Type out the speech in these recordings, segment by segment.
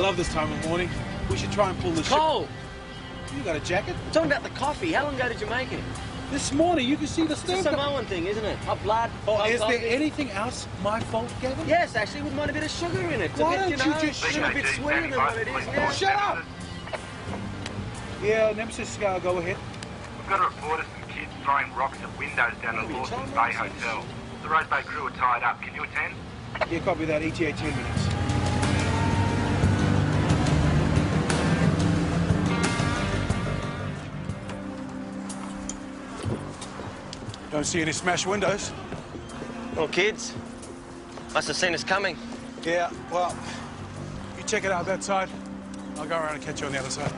love this time of morning. We should try and pull the ship. Cole! You got a jacket? I'm talking about the coffee. How long ago did you make it? This morning, you can see the It's a steam. Samoan thing, isn't it? Hot blood. Oh, hot is coffee. there anything else my fault, Gavin? Yes, actually, with a bit of sugar in it. It's Why a bit, don't you you know, just it's a bit sweeter than what it is now. Shut up! Yeah, Nemesis, go ahead. We've got a report of some kids throwing rocks at windows down at Lawson Bay Hotel. The Rose Bay crew are tied up. Can you attend? Yeah, copy that. ETA 10 minutes. Don't see any smashed windows. Well, kids, must have seen us coming. Yeah, well, you check it out that side. I'll go around and catch you on the other side.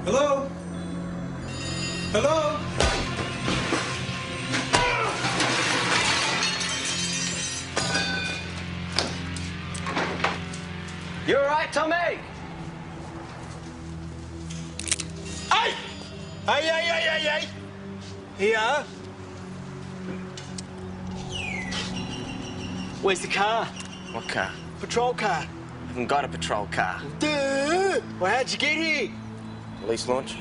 Hello? Hello? You all right, Tommy? Hey! Hey! Here. Where's the car? What car? Patrol car. Haven't got a patrol car. Duh! Well, how'd you get here? Police launch.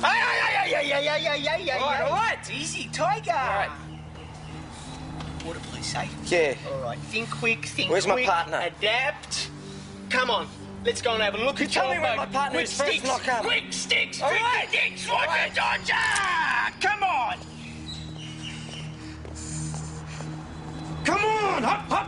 Hey! All right. Easy, Tiger. All right. Water police safe. Yeah. All right. Think quick. Where's my quick. partner? Adapt. Come on. Let's go and have a look at tell your me where boat. my partner Quick is first sticks. and I'll come. Quick sticks. All Quick right. sticks. Roger, Dodger. Come on. Come on. Hop.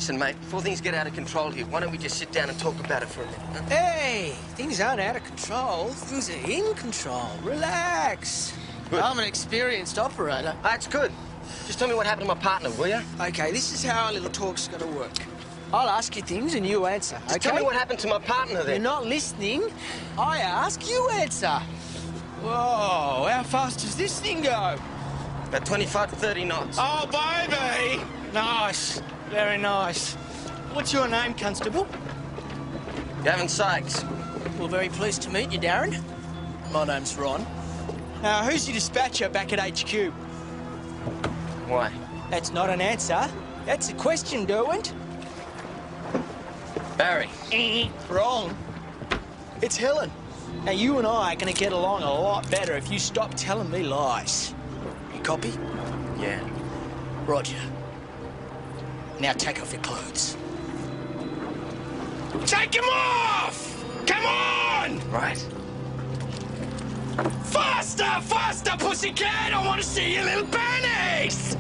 Listen, mate, before things get out of control here, why don't we just sit down and talk about it for a minute? Huh? Hey, things aren't out of control. Things are in control. Relax. Good. I'm an experienced operator. That's good. Just tell me what happened to my partner, will you? Okay, this is how our little talk's gonna work. I'll ask you things and you answer, okay? Just tell me what happened to my partner, You're then. not listening. I ask, you answer. Whoa, how fast does this thing go? About 25 to 30 knots. Oh, baby! Nice. Very nice. What's your name, Constable? Gavin Sykes. Well, very pleased to meet you, Darren. My name's Ron. Now, who's your dispatcher back at HQ? Why? That's not an answer. That's a question, Derwent. Barry. Wrong. It's Helen. Now, you and I are going to get along a lot better if you stop telling me lies. You copy? Yeah. Roger. Now take off your clothes. Take him off! Come on! Right. Faster, pussycat! I want to see your little panties!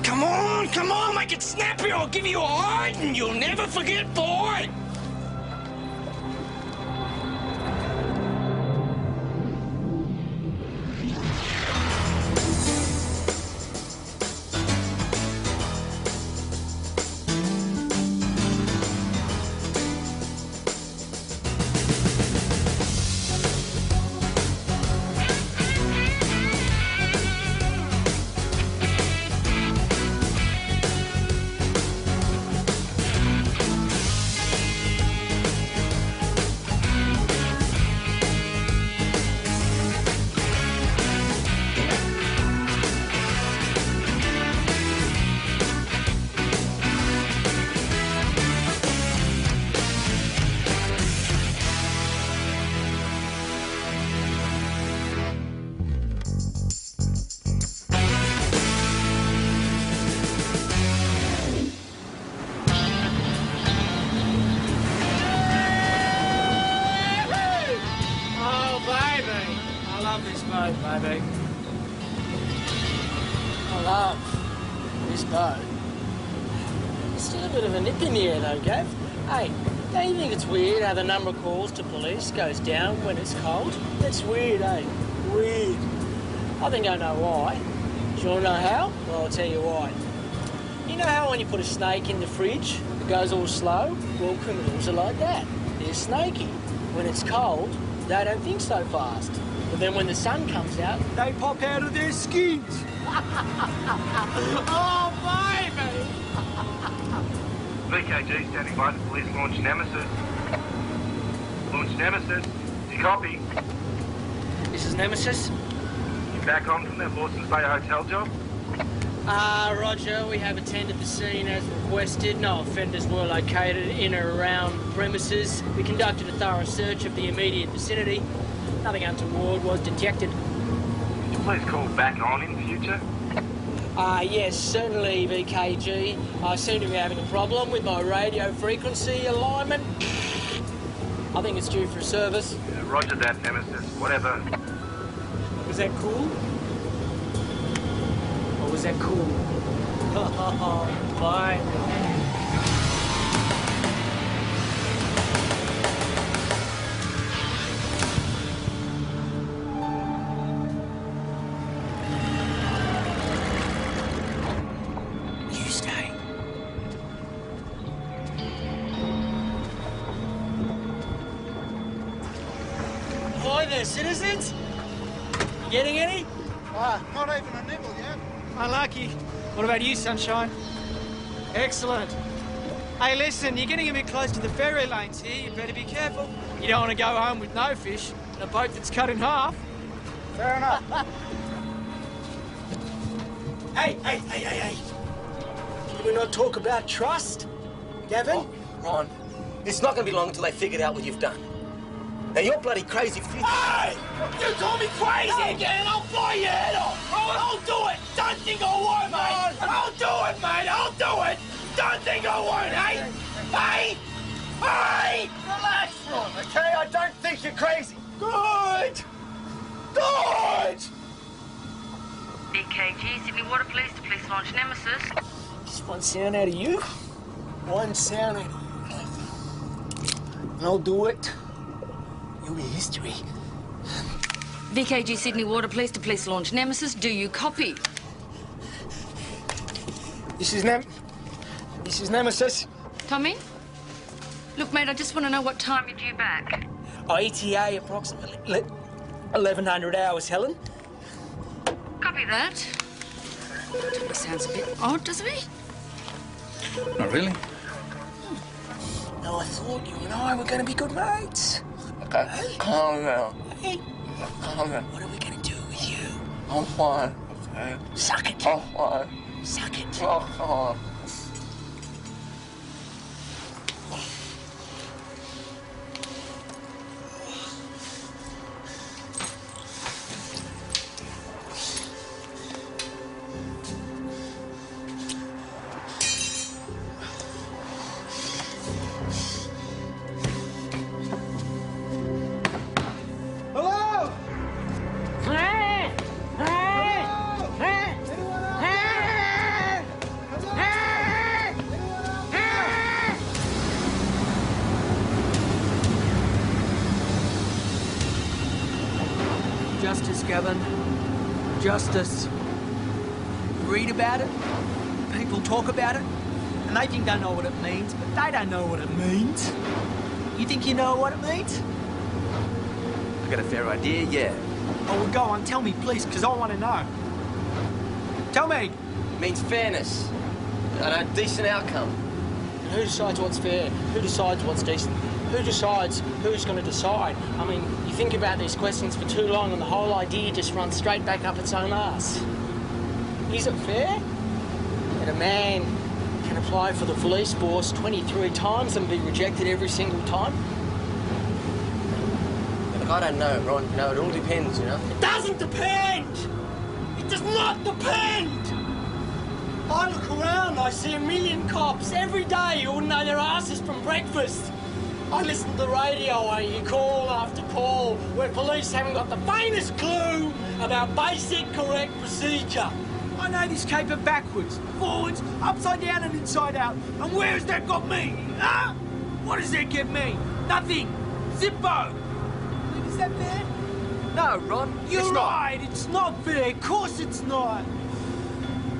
Come on, make it snappy. I'll give you a heart and you'll never forget, boy. Baby. I love this boat. There's still a bit of a nip in the air though, Gav. Hey, don't you think it's weird how the number of calls to police goes down when it's cold? That's weird, eh? Weird. I think I know why. Do you want to know how? Well, I'll tell you why. You know how when you put a snake in the fridge, it goes all slow? Well, criminals are like that. They're snaky. When it's cold, they don't think so fast. But then when the sun comes out, they pop out of their skins. Oh, baby! VKG standing by. The police launch Nemesis. Launch Nemesis. Do you copy? This is Nemesis. You back on from that Lawson's Bay hotel job? Roger, we have attended the scene as requested. No offenders were located in or around the premises. We conducted a thorough search of the immediate vicinity. Nothing untoward was detected. Could you please call back on in future? Yes, certainly, VKG. I seem to be having a problem with my radio frequency alignment. I think it's due for service. Yeah, roger that, Nemesis. Whatever. Was that cool? Or was that cool? Bye. You stay. Hi there, citizens. You getting any? Not even a nibble yet. Unlucky. What about you, Sunshine? Excellent. Hey, listen, you're getting a bit close to the ferry lanes here. You better be careful. You don't want to go home with no fish and a boat that's cut in half. Fair enough. Hey! Can we not talk about trust? Gavin? Oh, Ron, it's not going to be long until they figured out what you've done. Now, you're bloody crazy for... Hey! You call me crazy again, I'll fly your head off! I'll do it! Don't think I won't, mate! I'll do it, mate! I'll do it! Don't think I won't, hey? Hey! Hey! Relax, Ron, okay? I don't think you're crazy. Good! Good! VKG, Sydney Water Police to police launch Nemesis. Just one sound out of you. One sound out of you. And I'll do it. You'll be history. VKG, Sydney Water Police to police launch Nemesis. Do you copy? This is Nemesis. Tommy? Look, mate, I just want to know what time you're due back. ETA approximately 1100 hours, Helen. Copy that. Tommy sounds a bit odd, doesn't he? Not really. No, I thought you and I were going to be good mates. Okay, calm down. Hey, Calm down. what are we going to do with you? I'm fine, okay? Suck it. I'm fine. Suck it. Oh, come on. Hello? Justice, Gavin. Justice. You read about it, people talk about it, and they think they know what it means, but they don't know what it means. You think you know what it means? I got a fair idea, yeah. Oh, well, go on, tell me, please, because I want to know. Tell me. It means fairness and a decent outcome. And who decides what's fair? Who decides what's decent? Who decides who's going to decide? I mean, you think about these questions for too long and the whole idea just runs straight back up its own arse. Is it fair that a man can apply for the police force 23 times and be rejected every single time? Look, I don't know, Ron. You know, it all depends, you know? It doesn't depend! It does not depend! I look around, I see a million cops every day who wouldn't know their asses from breakfast. I listen to the radio, I hear call after call, where police haven't got the faintest clue about basic correct procedure. I know this caper backwards, forwards, upside down and inside out. And where has that got me? Huh? What does that get me? Nothing. Zippo. Is that fair? No, Ron. You're right, it's not fair. Of course it's not.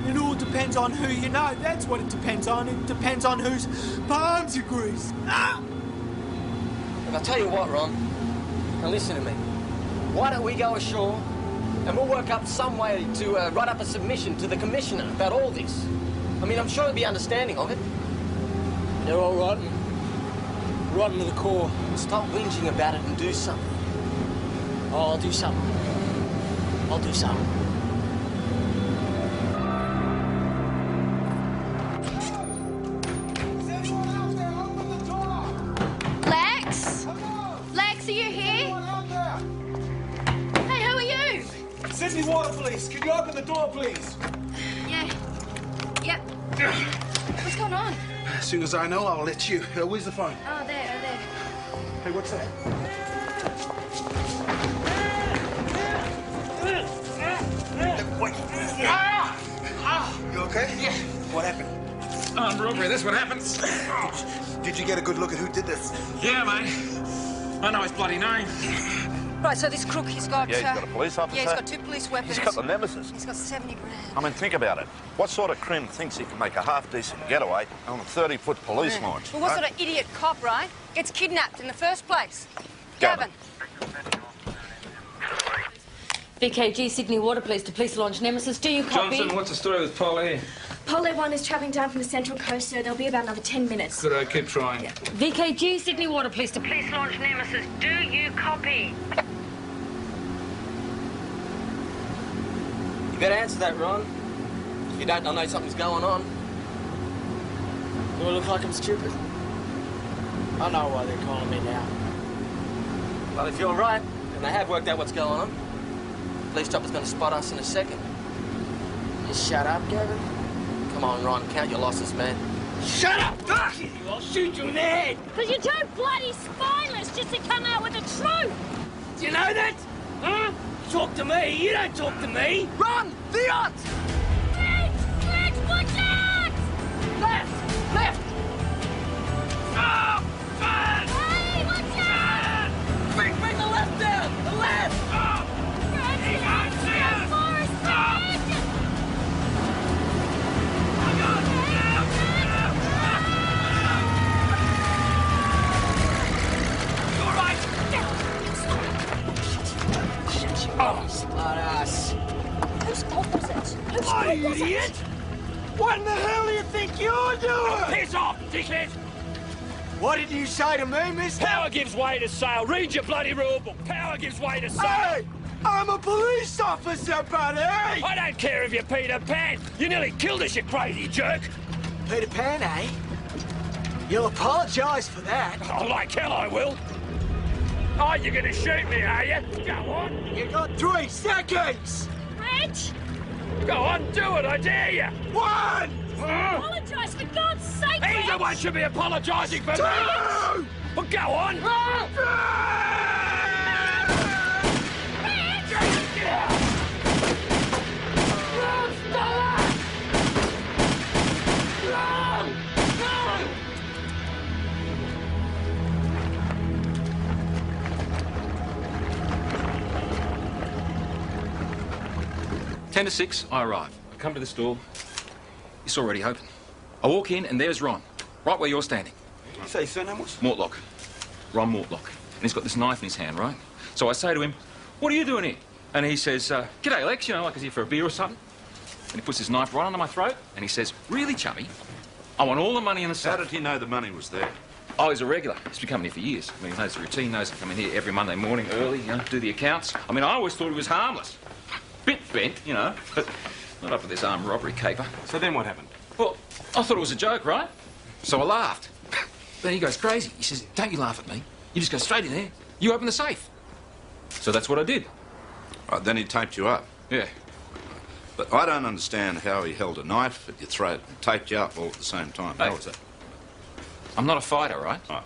It all depends on who you know. That's what it depends on. It depends on whose palms you grease. Ah! Look, I'll tell you what, Ron. Now listen to me. Why don't we go ashore and we'll work up some way to write up a submission to the Commissioner about all this. I mean, I'm sure he'll be understanding of it. They're all rotten. Rotten to the core. Stop whinging about it and do something. Oh, I'll do something. I'll do something. Lex? Lex, are you here? Hey, who are you? Sydney Water Police, can you open the door, please? Yeah. Yep. What's going on? As soon as I know, I'll let you. Where's the phone? Oh, there. Hey, what's that? You okay? Yeah. What happened? Armed robbery, that's what happens. Did you get a good look at who did this? Yeah, mate. I know his bloody name. Right, so this crook, he's got... Yeah, he's got a police officer. Yeah, he's got 2 police weapons. He's got the nemesis. He's got 70 grand. I mean, think about it. What sort of crim thinks he can make a half-decent getaway on a 30-foot police launch? Well, what right? sort of idiot cop, right, gets kidnapped in the first place? Gavin. VKG Sydney Water Police to police launch Nemesis. Do you copy? Johnson, what's the story with Polly? Polo 1 is travelling down from the Central Coast, so there'll be about another 10 minutes. Good, I keep trying. Yeah. VKG Sydney Water Police to police launch Nemesis. Do you copy? You better answer that, Ron. If you don't, I know something's going on. Do I look like I'm stupid? I know why they're calling me now. Well, if you're right, and they have worked out what's going on, police chopper's going to spot us in a second. Just shut up, Gavin. Come on, Ron, count your losses, man. Shut up! I'll shoot you in the head. Because you're too bloody spineless just to come out with the truth. Do you know that? Huh? Talk to me. You don't talk to me. Run! The odds! Lex, watch out! Left! Left! Oh! Turn! Hey, watch out! Bring the left down! The left! Oh! Whose fault was it? Whose fault was Idiot! it? What in the hell do you think you're doing? Piss off, dickhead! What did you say to me, mister? Power gives way to sale. Read your bloody rule book. Power gives way to sale. Hey! I'm a police officer, buddy! I don't care if you're Peter Pan. You nearly killed us, you crazy jerk. Peter Pan, eh? You'll apologise for that. Oh, like hell I will. Oh, you're gonna shoot me, are you? Go on. You got 3 seconds! Reg, Go on, do it, I dare you. 1! apologise for God's sake, He's the Reg. one should be apologising for me. 2! Well, go on. Ten to 6, I arrive. I come to the store. It's already open. I walk in, and there's Ron, right where you're standing. Did you say his surname was? Mortlock. Ron Mortlock. And he's got this knife in his hand, right? So I say to him, "What are you doing here?" And he says, "G'day, Lex, you know, like he's here for a beer or something." And he puts his knife right under my throat, and he says, "Really, chummy? I want all the money in the safe." How did he know the money was there? Oh, he's a regular. He's been coming here for years. I mean, he knows the routine, knows to come in here every Monday morning early, you know, do the accounts. I mean, I always thought he was harmless. Bit bent, you know, but not up with this armed robbery caper. So then what happened? Well, I thought it was a joke, right? So I laughed. Then he goes crazy. He says, "Don't you laugh at me. You just go straight in there. You open the safe." So that's what I did. Right, then he taped you up. Yeah. But I don't understand how he held a knife at your throat and taped you up all at the same time. Hey. How was that? I'm not a fighter, right? Oh.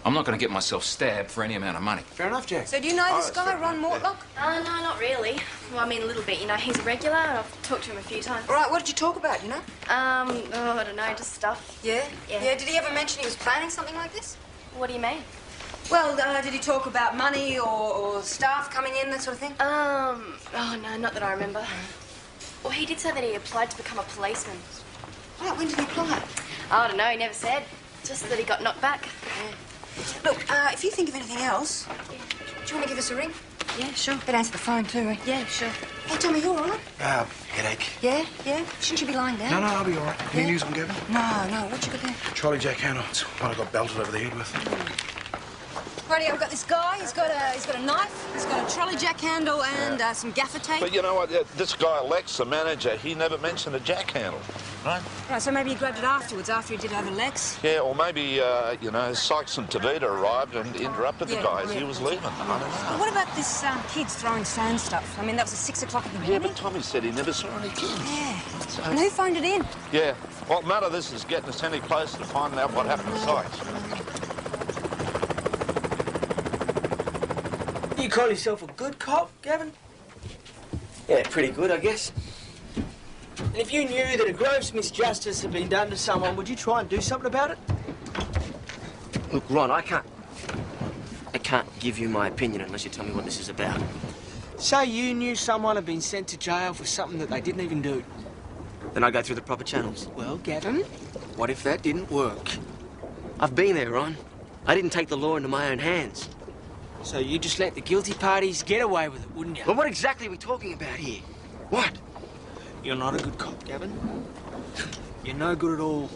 I'm not going to get myself stabbed for any amount of money. Fair enough, Jack. So do you know this that's guy, fair Ron enough, Mortlock? No, not really. Well, I mean, a little bit. You know, he's a regular. I've talked to him a few times. All right, what did you talk about, you know? Oh, I don't know, just stuff. Yeah? Yeah. Yeah, did he ever mention he was planning something like this? What do you mean? Well, did he talk about money or staff coming in, that sort of thing? Oh, no, not that I remember. Well, he did say that he applied to become a policeman. Right, when did he apply? I don't know, he never said. Just that he got knocked back. Look, if you think of anything else, do you want to give us a ring? Yeah, sure. Better answer the phone too, eh? Yeah, sure. Hey, Tommy, you all right? Headache. Yeah, yeah? Shouldn't you be lying down? No, I'll be all right. Any news on Gavin? No, what you got there? Charlie Jack Handel. It's one I got belted over the head with. Righty, I've got this guy. He's got a knife. He's got a trolley jack handle and some gaffer tape. But you know what? This guy, Lex, the manager, he never mentioned a jack handle, right? Right, so maybe he grabbed it afterwards, after he did over Lex. Yeah, or maybe, Sykes and Tavita arrived and interrupted the guy as he was leaving. I don't know. What about this kids throwing sand stuff? I mean, that was at 6 o'clock in the morning. Yeah, but Tommy said he never saw any kids. Yeah. So... And who phoned it in? Yeah. Well, none of this is getting us any closer to finding out what happened to Sykes. You call yourself a good cop, Gavin? Yeah, pretty good, I guess. And if you knew that a gross misjustice had been done to someone, would you try and do something about it? Look, Ron, I can't give you my opinion unless you tell me what this is about. Say you knew someone had been sent to jail for something that they didn't even do. Then I go through the proper channels. Well, Gavin? What if that didn't work? I've been there, Ron. I didn't take the law into my own hands. So you just let the guilty parties get away with it, wouldn't you? Well, what exactly are we talking about here? What? You're not a good cop, Gavin. You're no good at all.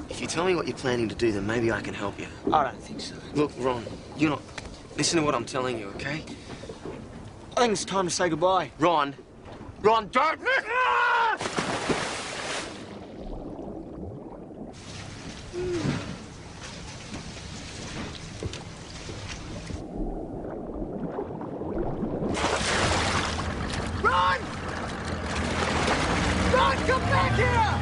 If you tell me what you're planning to do, then maybe I can help you. I don't think so. Look, Ron, you're not... Listen to what I'm telling you, okay? I think it's time to say goodbye. Ron, don't... Run! Run, come back here!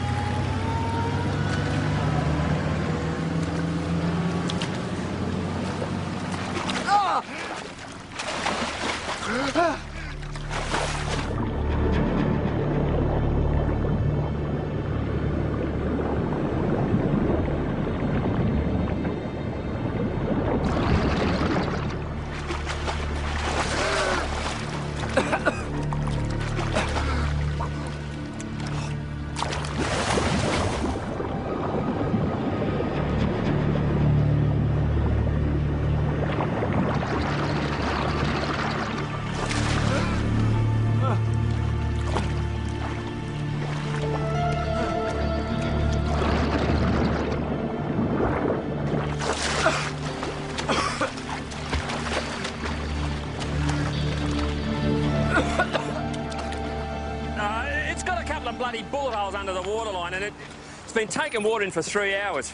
It's got a couple of bloody bullet holes under the waterline, and it's been taking water in for 3 hours.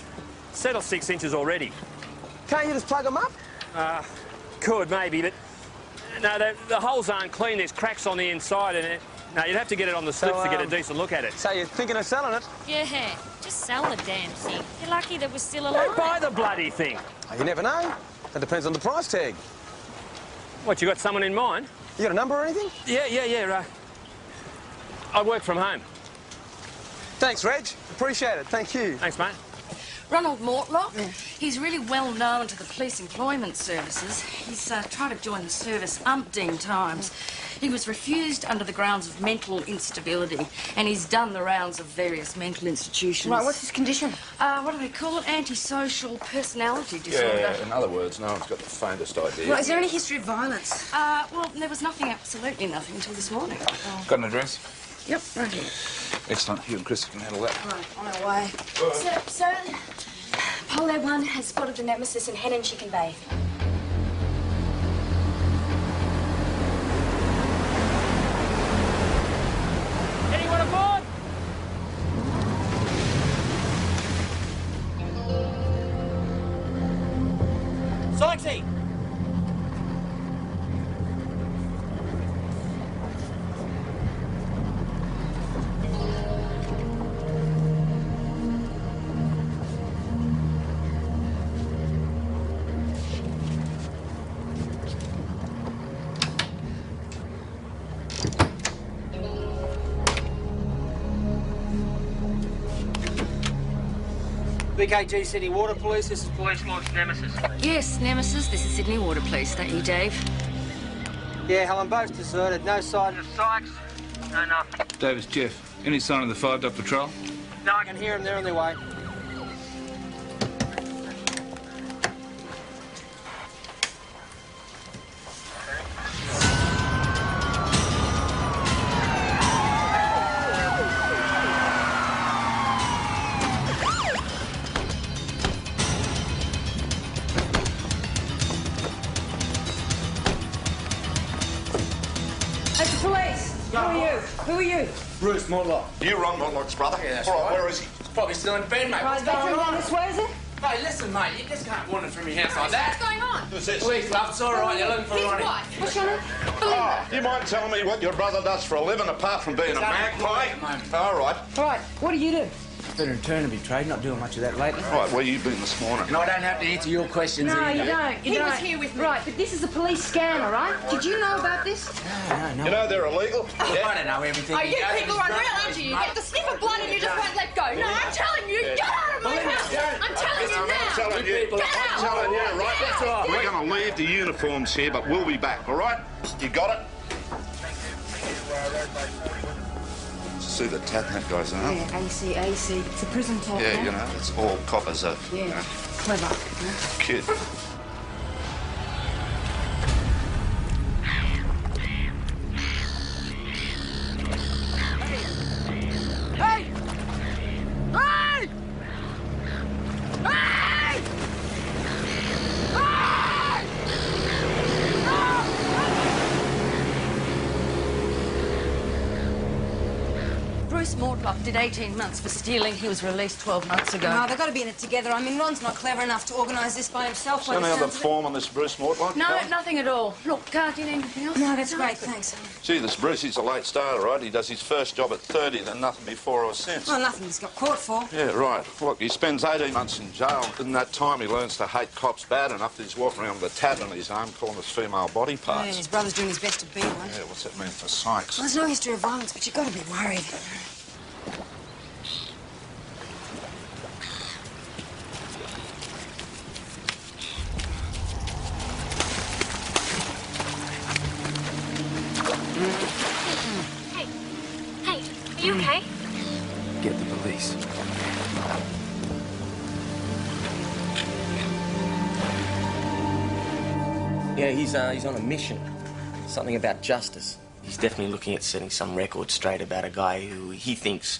Settled 6 inches already. Can't you just plug them up? Could, maybe, but... No, the holes aren't clean. There's cracks on the inside, and no, you'd have to get it on the slips to get a decent look at it. So you're thinking of selling it? Yeah, just sell the damn thing. You're lucky that we're still Don't alive. buy the bloody thing. You never know. That depends on the price tag. What, you got someone in mind? You got a number or anything? Yeah. I work from home. Thanks, Reg. Appreciate it. Thank you. Thanks, mate. Ronald Mortlock. He's really well known to the police employment services. He's tried to join the service umpteen times. He was refused under the grounds of mental instability, and he's done the rounds of various mental institutions. Right, what's his condition? What do they call it? Antisocial personality disorder. Yeah, in other words, no one's got the faintest idea. Right, is there any history of violence? Well, there was nothing, absolutely nothing, until this morning. Got an address? Yep, right here. Excellent. You and Chris can handle that. Right, on our way. Sir, Polo 1 has spotted the nemesis in Hen and Chicken Bay. Anyone aboard? Sykesy! BKG Sydney Water Police, this is Police Launch Nemesis. Yes, Nemesis, this is Sydney Water Police. That you, Dave? Yeah, Helen, both deserted. No sign of Sykes, No, no. Davis, Jeff. Any sign of the 5-dot patrol? No, I can hear them. They're on their way. It's the police. Who are you? Who are you? Bruce Mortlock. You Ron Mortlock's brother? Yeah, that's All right, right. where is he? He's probably still in bed, mate. Right, What's going veteran down on? this way, is it? Hey, listen, mate, you just can't wander from your house like that. What's going on? Who's this? Police, love, it's all right. You're looking for His Ronnie. wife. What's your name? Oh, you mind telling me what your brother does for a living apart from being a magpie? All right. All right, what do you do? Been in Turnaby trade, not doing much of that lately. Right, where you been this morning? And I don't have to answer your questions No, either. you don't. You He don't. was here with me. Right, but this is a police scanner, right? Did you know about this? No. You know they're illegal? I don't know everything. Oh, he you does. people He's run drunk. real, aren't you? You get the sniff of blood and you just won't let go. No, I'm telling you, get out of my house. I'm telling you I'm now. telling you, Get out. I'm telling you, right? That's right. We're going to leave the uniforms here, but we'll be back, all right? You got it? See the tat that guy's on? Yeah, AC. It's a prison tab. Yeah, you know, it's all coppers are, you Yeah, know, clever. kid. Hey! Hey! Hey! Bruce Mortlock did 18 months for stealing. He was released 12 months ago. No, they've got to be in it together. I mean, Ron's not clever enough to organise this by himself. Is there any other form on this Bruce Mortlock? No, Carl? nothing at all. Look, do you need anything else? No, that's great, thanks. Gee, this Bruce, he's a late starter, right? He does his first job at 30, then nothing before or since. Well, nothing he's got caught for. Yeah, right. Look, he spends 18 months in jail. In that time, he learns to hate cops bad enough that he's walking around with a tab on his arm calling us female body Yeah, parts. and his brother's doing his best to be one. Yeah, what's that mean for Sykes? Well, there's no history of violence, but you've got to be worried. Hey, are you okay? Get the police. Yeah, he's on a mission. Something about justice. He's definitely looking at setting some record straight about a guy who he thinks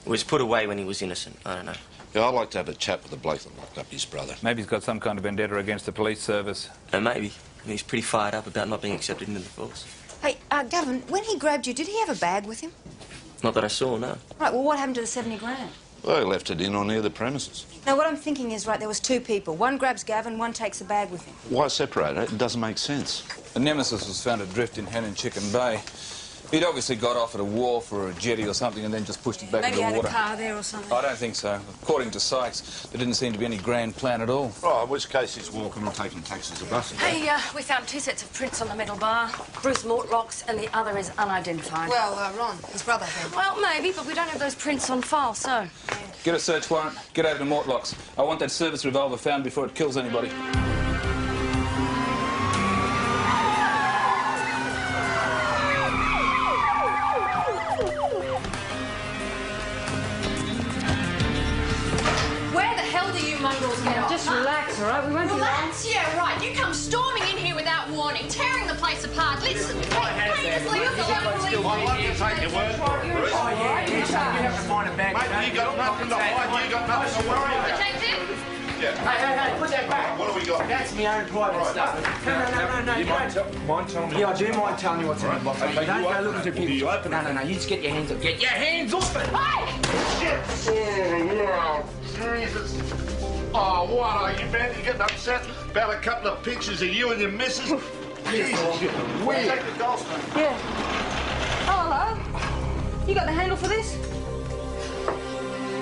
was put away when he was innocent. I don't know. Yeah, I'd like to have a chat with the bloke that locked up his brother. Maybe he's got some kind of vendetta against the police service. Maybe. He's pretty fired up about not being accepted into the force. Hey, Gavin, when he grabbed you, did he have a bag with him? Not that I saw, no. Right, well, what happened to the 70 grand? Well, he left it in or near the premises. Now, what I'm thinking is, right, there was two people. One grabs Gavin, one takes the bag with him. Why separate it? It doesn't make sense. The Nemesis was found adrift in Hen and Chicken Bay. He'd obviously got off at a wharf or a jetty or something and then just pushed it back Maybe into he the had water. a car there or something. I don't think so. According to Sykes, there didn't seem to be any grand plan at all. Right, in which case he's walking or taking taxis or buses. Hey, we found 2 sets of prints on the metal bar. Bruce Mortlock's and the other is unidentified. Well, Ron, his brother then. Well, maybe, but we don't have those prints on file, so... Get a search warrant. Get over to Mortlock's. I want that service revolver found before it kills anybody. Where the hell do you mongrels get off? Just relax, all right? We won't be long. Relax? Yeah, right. You come storming in here without warning, tearing the place apart. Listen, hey, just leave us alone, please. I'd love to take your word for it, Bruce. Oh, yeah, you have to find a bag. Mate, you got nothing to hide. You got nothing to worry about. Detective? Yeah. Hey, put that back. What have we got? That's my own private stuff. No. You mind telling me? Yeah, I do mind telling you what's in the box. Okay, But don't you go open looking it. to people. You open it. No, you just get your hands up. Get your hands off it! Oh, Jesus. Oh, what are you, man? You getting upset about a couple of pictures of you and your missus? Jesus. Weird. Take the golf man. Yeah. Oh, hello. You got the handle for this?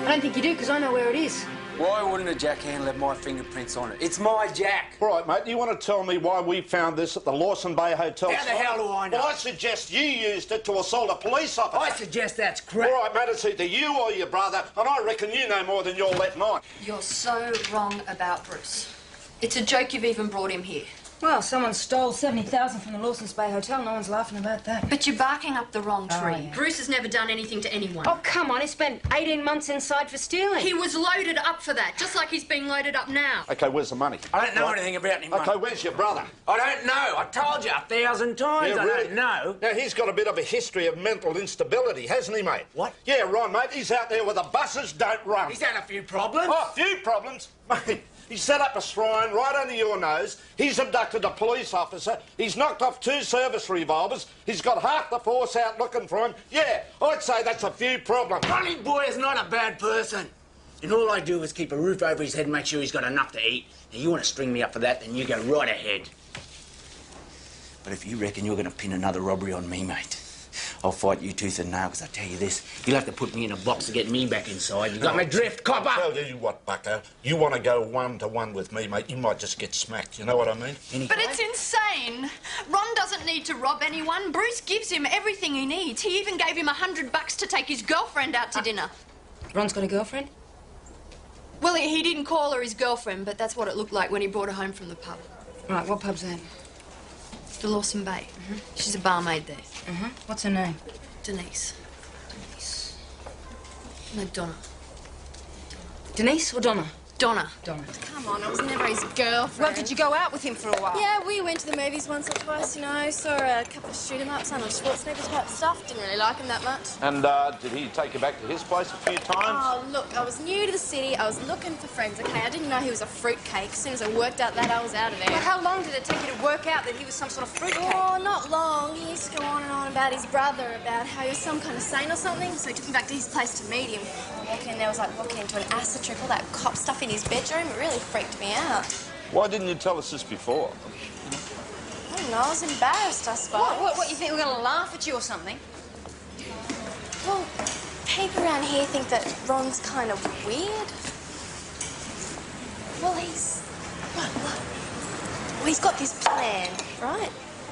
I don't think you do, because I know where it is. Why wouldn't a jackhandle have my fingerprints on it? It's my jack. All right, mate, you want to tell me why we found this at the Lawson Bay Hotel? How the hell do I know? Well, I suggest you used it to assault a police officer. I suggest that's crap. All right, mate, it's either you or your brother, and I reckon you know more than you're letting on. You're so wrong about Bruce. It's a joke you've even brought him here. Well, someone stole 70,000 from the Lawson's Bay Hotel. No one's laughing about that. But you're barking up the wrong tree. Oh, yeah. Bruce has never done anything to anyone. Oh, come on. He spent 18 months inside for stealing. He was loaded up for that, just like he's being loaded up now. OK, where's the money? I don't know anything about him, OK, where's your brother? I don't know. I told you 1,000 times I don't know. Now, he's got a bit of a history of mental instability, hasn't he, mate? What? Yeah, right, mate. He's out there where the buses don't run. He's had a few problems. Oh, a few problems? Mate, he set up a shrine right under your nose. He's abducted a police officer. He's knocked off 2 service revolvers. He's got half the force out looking for him. Yeah, I'd say that's a few problems. Ronnie Boy is not a bad person. And all I do is keep a roof over his head and make sure he's got enough to eat. Now, you want to string me up for that, then you go right ahead. But if you reckon you're going to pin another robbery on me, mate, I'll fight you tooth and nail, because I tell you this, you'll have to put me in a box to get me back inside. You got my drift, copper? I tell you what, bucko, you want to go 1-to-1 with me, mate, you might just get smacked, you know what I mean? But it's insane. Ron doesn't need to rob anyone. Bruce gives him everything he needs. He even gave him $100 to take his girlfriend out to dinner. Ron's got a girlfriend? Well, he didn't call her his girlfriend, but that's what it looked like when he brought her home from the pub. Right, what pub's that? The Lawson Bay. She's a barmaid there. What's her name? Denise. No, Donna. Denise or Donna? Donna. Donna. Come on, I was never his girlfriend. Well, did you go out with him for a while? Yeah, we went to the movies once or twice, you know. Saw a couple of shoot-em-ups, Arnold Schwarzenegger type stuff. Didn't really like him that much. And did he take you back to his place a few times? Oh, look, I was new to the city. I was looking for friends, okay? I didn't know he was a fruitcake. As soon as I worked out that, I was out of there. Well, how long did it take you to work out that he was some sort of fruitcake? Oh, not long. He used to go on and on about his brother, about how he was some kind of saint or something. So he took me back to his place to meet him. Walking in there was like walking into an acid trip, all that cop stuff in his bedroom. It really freaked me out. Why didn't you tell us this before? I don't know, I was embarrassed, I suppose. What, you think we're going to laugh at you or something? Well, people around here think that Ron's kind of weird. Well, he's got this plan, right?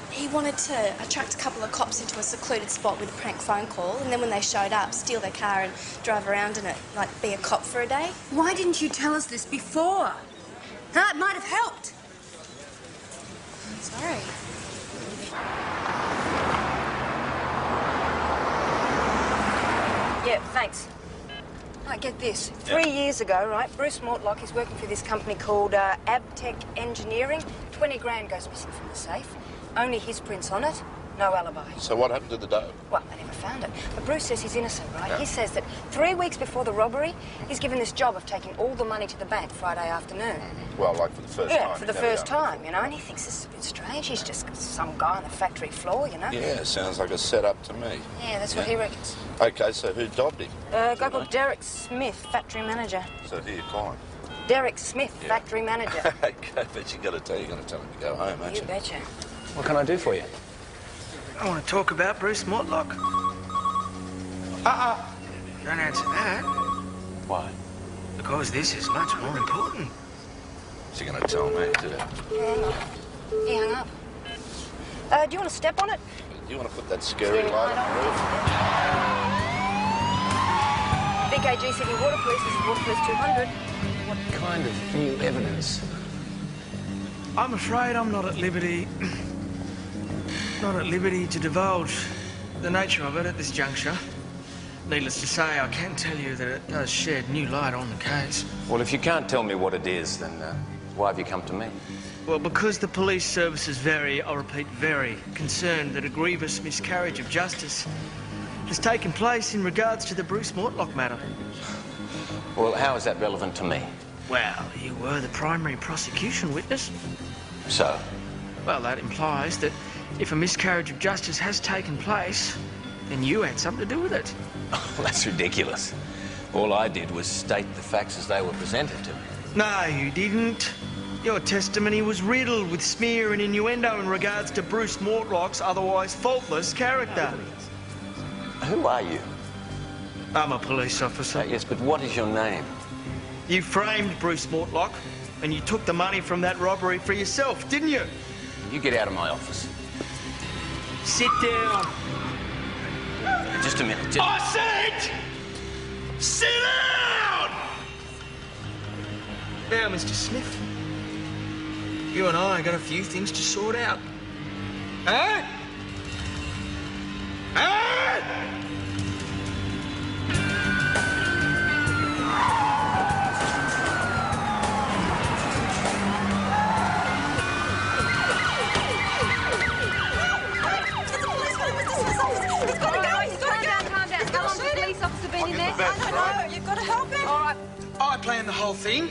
He wanted to attract a couple of cops into a secluded spot with a prank phone call, and then when they showed up, steal their car and drive around in it, like be a cop for a day. Why didn't you tell us this before? Huh? It might have helped. Sorry. Yeah, thanks. Right, get this. 3 years ago, right, Bruce Mortlock is working for this company called Abtech Engineering. 20 grand goes missing from the safe. Only his print's on it. No alibi. So what happened to the dough? Well, they never found it. But Bruce says he's innocent, right? Yeah. He says that 3 weeks before the robbery, he's given this job of taking all the money to the bank Friday afternoon. Well, like for the first time. Yeah, for the first time, you know, and he thinks this is a bit strange. He's just some guy on the factory floor, you know? Yeah, sounds like a setup to me. Yeah, that's what he reckons. OK, so who dobbed him? A guy called Derek Smith, factory manager. So who you calling? Derek Smith, factory manager. OK, but you're going to tell him to go home, aren't you? You betcha. What can I do for you? I want to talk about Bruce Mortlock. Don't answer that. Why? Because this is much more important. What's he going to tell me, too? Hang on. He hung up. Do you want to step on it? Do you want to put that scary light on the roof? BKG City Water Police, this is Water Police 200. What kind of new evidence? I'm afraid I'm not at liberty to divulge the nature of it at this juncture. Needless to say, I can tell you that it does shed new light on the case. Well, if you can't tell me what it is, then why have you come to me? Well, because the police service is very, I repeat, very concerned that a grievous miscarriage of justice has taken place in regards to the Bruce Mortlock matter. Well, how is that relevant to me? Well, you were the primary prosecution witness. So? Well, that implies that if a miscarriage of justice has taken place, then you had something to do with it. Oh, that's ridiculous. All I did was state the facts as they were presented to me. No, you didn't. Your testimony was riddled with smear and innuendo in regards to Bruce Mortlock's otherwise faultless character. Who are you? I'm a police officer. Yes, but what is your name? You framed Bruce Mortlock, and you took the money from that robbery for yourself, didn't you? You get out of my office. Sit down. Just a minute. I said, sit down! Now, Mr. Smith, You and I got a few things to sort out. Huh? Huh? You've got to help him. All right, I planned the whole thing.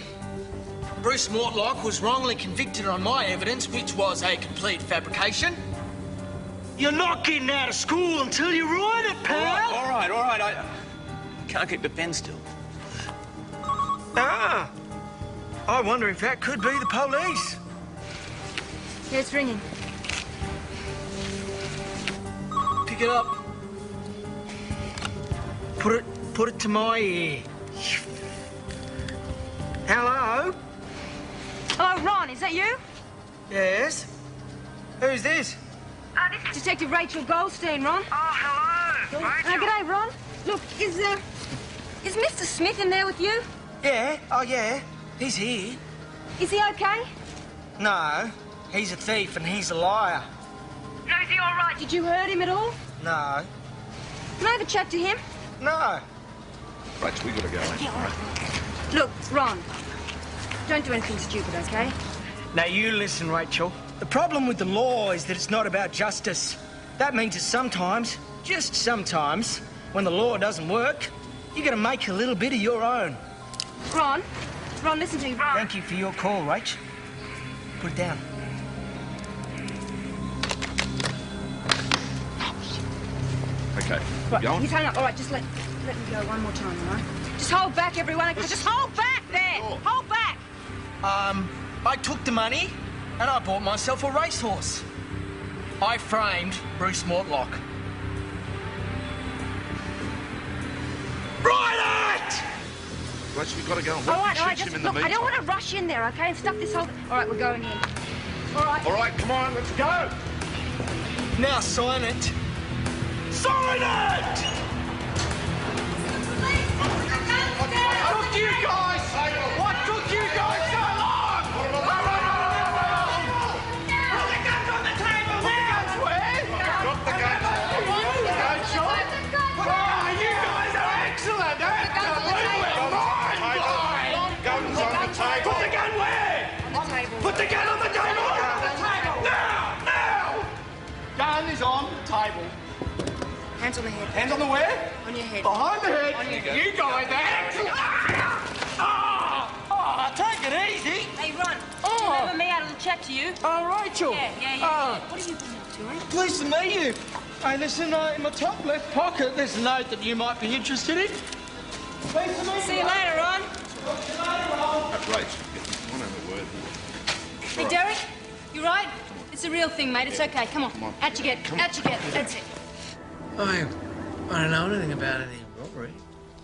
Bruce Mortlock was wrongly convicted on my evidence, which was a complete fabrication. You're not getting out of school until you write it, pal. All right. I can't keep the pen still. Ah, I wonder if that could be the police. Yeah, it's ringing. Pick it up. Put it to my ear. Hello? Hello, Ron, is that you? Yes? Who's this? This is Detective Rachel Goldstein, Ron. Oh, hello, Rachel. G'day, Ron. Look, is Mr. Smith in there with you? Yeah, oh yeah, he's here. Is he okay? No, he's a thief and he's a liar. No, is he all right? Did you hurt him at all? No. Can I have a chat to him? No. Rach, we gotta go. Yeah, all right. Look, Ron, don't do anything stupid, okay? Now you listen, Rachel. The problem with the law is that it's not about justice. That means that sometimes, just sometimes, when the law doesn't work, you gotta make a little bit of your own. Ron, listen to me, Ron. Thank you for your call, Rach. Put it down. Okay, Right, going? he's hung up. All right, just let me go one more time, all right? Just hold back, everyone. Just hold back there. Hold back. I took the money and I bought myself a racehorse. I framed Bruce Mortlock. Right! Rach, we gotta go and All right, shoot him just in the look, I meantime. don't want to rush in there, okay? And stuff this whole... All right, we're going in. All right. All right, come on, let's go. Now sign it. Sign it! What took you guys? What took you guys so long? Put the guns on the table now! Where? Drop the guns. You guys are excellent, Guns on the table. Put the gun where? On the table. Put the gun on the table! On the table! Now! Gun is on the table. Hands on the head. Hands on the where? On your head. Behind the head. On your head. You guys are excellent. Take it easy. Hey, Ron. Remember me? I had a little chat to you. Oh, Rachel. Yeah. What have you been up to, eh? Pleased to meet you. Hey, listen, in my top left pocket, there's a note that you might be interested in. Pleased to meet you. See you later, Ron. Rach, one other word. Hey, Derek, you right? It's a real thing, mate. It's okay. Come on. Out you get. Out you get. That's it. I don't know anything about any robbery.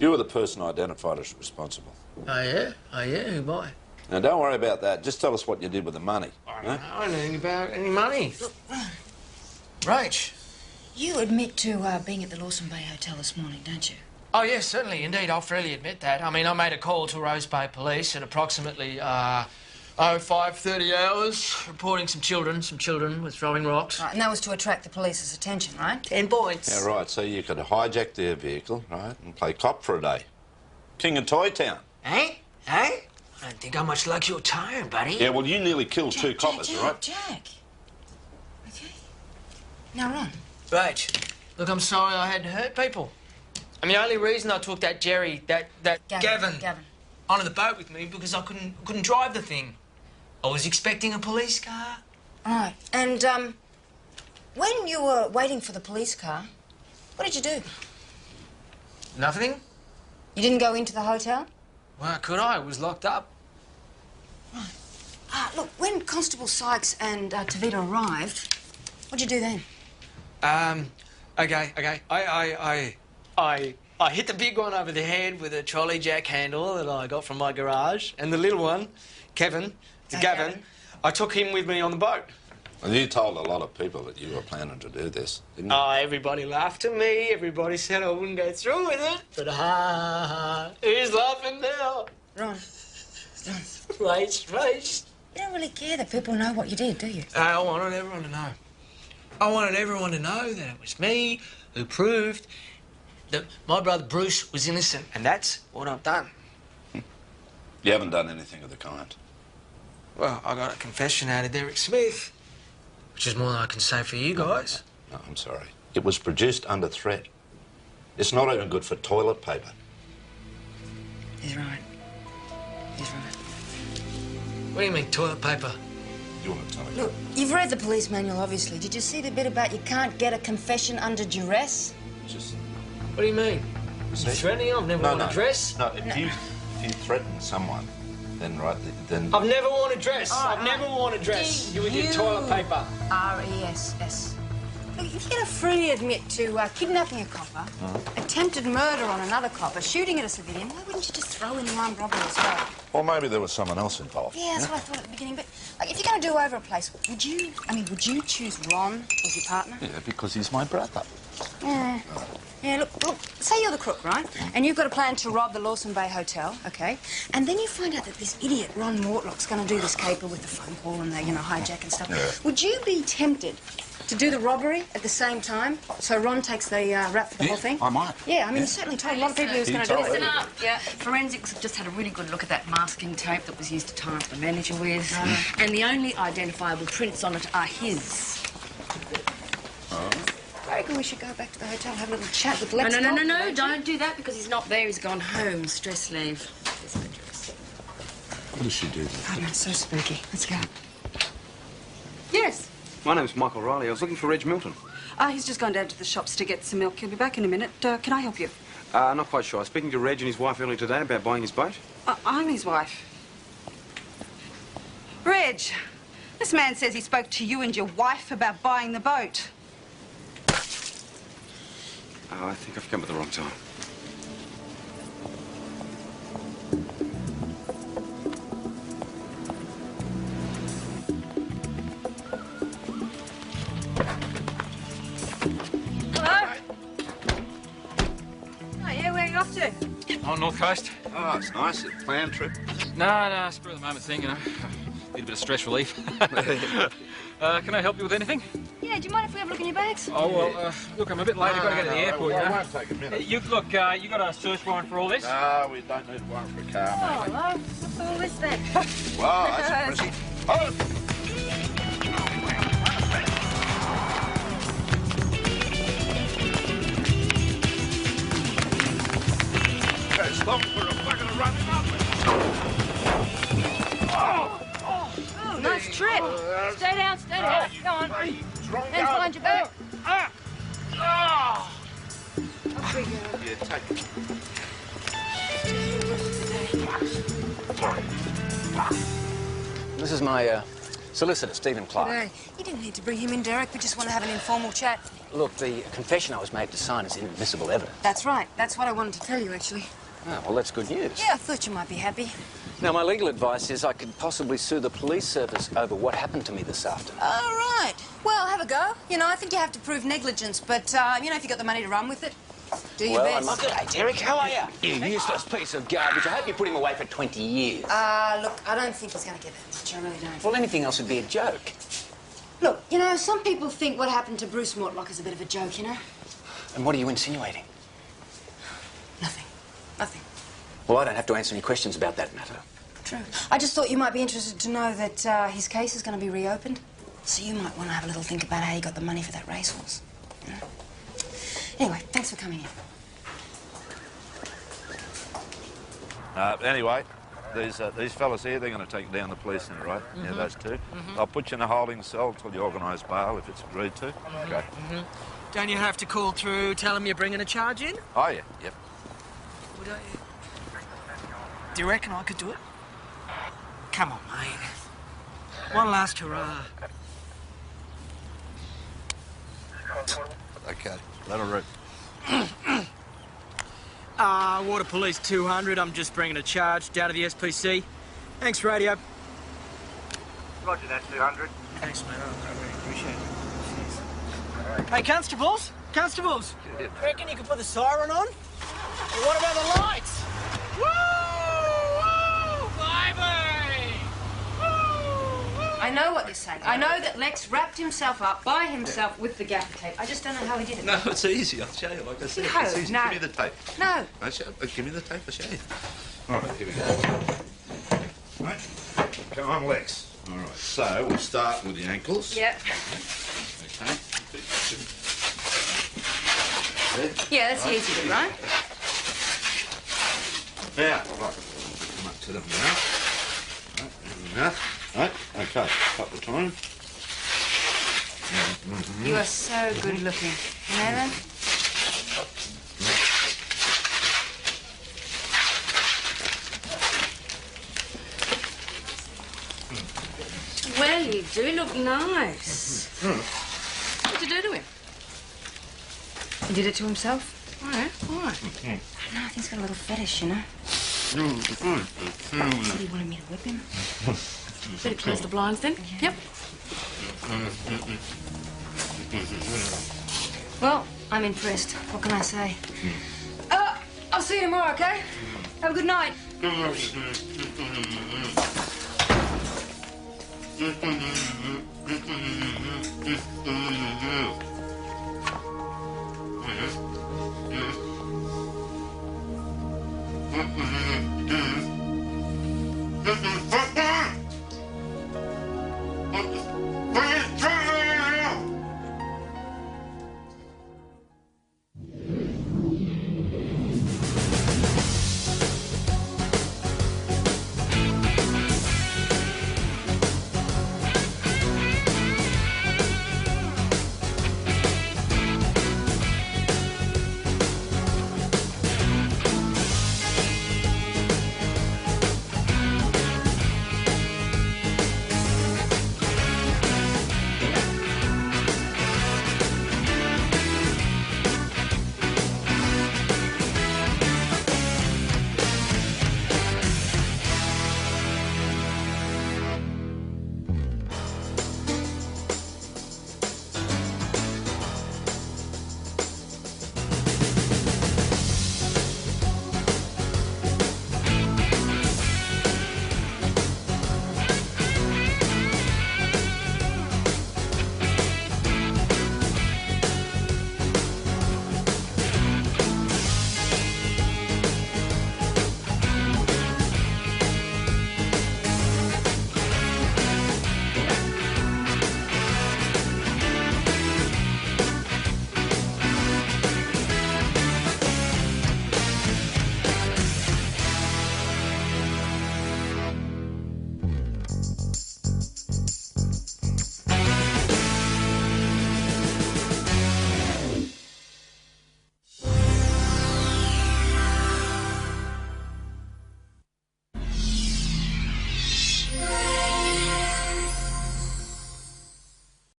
You were the person identified as responsible. Oh, yeah? Oh, yeah? Who by? Now, don't worry about that. Just tell us what you did with the money. I don't know anything about any money. Rach. You admit to being at the Lawson Bay Hotel this morning, don't you? Oh, yes, certainly, indeed. I'll freely admit that. I mean, I made a call to Rose Bay Police at approximately, 5:30 hours, reporting some children with throwing rocks. Right, and that was to attract the police's attention, right? 10 points. Yeah, right. So you could hijack their vehicle, right, and play cop for a day. King of Toy Town. Hey? Hey? I don't think how much like your tire, buddy. Yeah, well, you nearly killed two coppers, right? Jack. Okay. Now, Ron. Rach, look, I'm sorry I had to hurt people. I mean, the only reason I took that Gavin onto the boat with me because I couldn't drive the thing. I was expecting a police car. All right. And, when you were waiting for the police car, what did you do? Nothing? You didn't go into the hotel? Well, could I? It was locked up. Right. Look, when Constable Sykes and Tavita arrived, what'd you do then? Okay. I hit the big one over the head with a trolley jack handle that I got from my garage, and the little one, Gavin, I took him with me on the boat. And you told a lot of people that you were planning to do this, didn't you? Oh, everybody laughed at me. Everybody said I wouldn't go through with it. But who's laughing now? Ron. Race. You don't really care that people know what you did, do you? I wanted everyone to know. I wanted everyone to know that it was me who proved that my brother Bruce was innocent, and that's what I've done. You haven't done anything of the kind. Well, I got a confession out of Derek Smith, which is more than I can say for you guys. No, I'm sorry. It was produced under threat. It's not even good for toilet paper. He's right. He's right. What do you mean, toilet paper? You want to tell me? Look, you've read the police manual, obviously. Did you see the bit about you can't get a confession under duress? Just... What do you mean? You threatening him? I've never worn a dress. No, if you threaten someone, then then... I've never worn a dress. I've never worn a dress. You with your toilet paper. R-E-S-S. Look, if you're going to freely admit to kidnapping a copper, attempted murder on another copper, shooting at a civilian, why wouldn't you just throw in the armed robbery as well? Or maybe there was someone else involved. Yeah, that's what I thought at the beginning. But like, if you're going to do over a place, would you choose Ron as your partner? Yeah, because he's my brother. Yeah. Yeah, look, say you're the crook, right? And you've got a plan to rob the Lawson Bay Hotel, okay? And then you find out that this idiot, Ron Mortlock's going to do this caper with the phone call and the, hijack and stuff. Yeah. Would you be tempted to do the robbery at the same time, so Ron takes the rap for the whole thing? I might. Yeah, I mean, you certainly told a lot of people he was going to do it. Listen up. Yeah, forensics have just had a really good look at that masking tape that was used to tie up the manager with. And the only identifiable prints on it are his. I reckon we should go back to the hotel and have a little chat with Lex. No, don't do that because he's not there. He's gone home, stress leave. What does she do then? Oh, no, it's so spooky. Let's go. Yes. My name's Michael Riley. I was looking for Reg Milton. He's just gone down to the shops to get some milk. He'll be back in a minute. Can I help you? Not quite sure. I was speaking to Reg and his wife earlier today about buying his boat. I'm his wife. Reg, this man says he spoke to you and your wife about buying the boat. I think I've come at the wrong time. Hello? Oh, yeah, where are you off to? On North Coast. Oh, it's nice. A planned trip. No, spur of the moment thing, Need a bit of stress relief. Can I help you with anything? Yeah, do you mind if we have a look in your bags? Oh, well, look, I'm a bit late. I've got to get to the airport, It won't take a minute. You got a search warrant for all this? No, we don't need a warrant for a car, Oh, mate. well, what's all this then? Wow, that's impressive. Oh! Stop for a fucking running up. Oh, nice trip. Stay down. Go on. Hands behind your back. Up we go. Yeah, take it. This is my solicitor, Stephen Clark. G'day. You didn't need to bring him in, Derek. We just want to have an informal chat. Look, the confession I was made to sign is inadmissible evidence. That's right. That's what I wanted to tell you, actually. Oh, well, that's good news. Yeah, I thought you might be happy. Now, my legal advice is I could possibly sue the police service over what happened to me this afternoon. All right. Well, have a go. I think you have to prove negligence, but, if you got the money to run with it, do your best. Well, G'day, Derek. How are you? You useless piece of garbage. I hope you put him away for 20 years. Look, I don't think he's going to get that much. I really don't. Well, anything else would be a joke. Look, some people think what happened to Bruce Mortlock is a bit of a joke, And what are you insinuating? Nothing. Well, I don't have to answer any questions about that matter. True. I just thought you might be interested to know that his case is going to be reopened. So you might want to have a little think about how you got the money for that racehorse. Anyway, thanks for coming in. Anyway, these fellas here, they're going to take down the police centre, right? Yeah, those two. I'll put you in a holding cell till you organise bail if it's agreed to. Okay. Don't you have to call through, tell them you're bringing a charge in? Oh, yeah. Yep. Would I... Do you reckon I could do it? Come on, mate. One last hurrah. Okay. Let her rip. Water Police 200. I'm just bringing a charge down to the SPC. Thanks, radio. Roger that, 200. Thanks, mate. I really appreciate it. Hey, constables. Reckon you could put the siren on? Well, what about the lights? Woo! Woo! Baby! Woo! I know what you're saying. I know that Lex wrapped himself up by himself with the gaffer tape. I just don't know how he did it. No, it's easy. I'll show you. Like I said, No, it's easy. no. Give me the tape. No. No, give me the tape. I'll show you. All right, here we go. Right. Come on, Lex. All right, so we'll start with the ankles. Yep. Okay. Yeah, that's the easy bit, right? Now, right, come up to the mouth. Right, and the mouth. Right, okay, couple of times. You are so good looking. You know that? Well, you do look nice. What'd you do to him? He did it to himself? Why? Why? I don't know, I think he's got a little fetish, you know? Said he wanted me to whip him. Better close the blinds then. Yep. Well, I'm impressed. What can I say? I'll see you tomorrow, okay? Have a good night.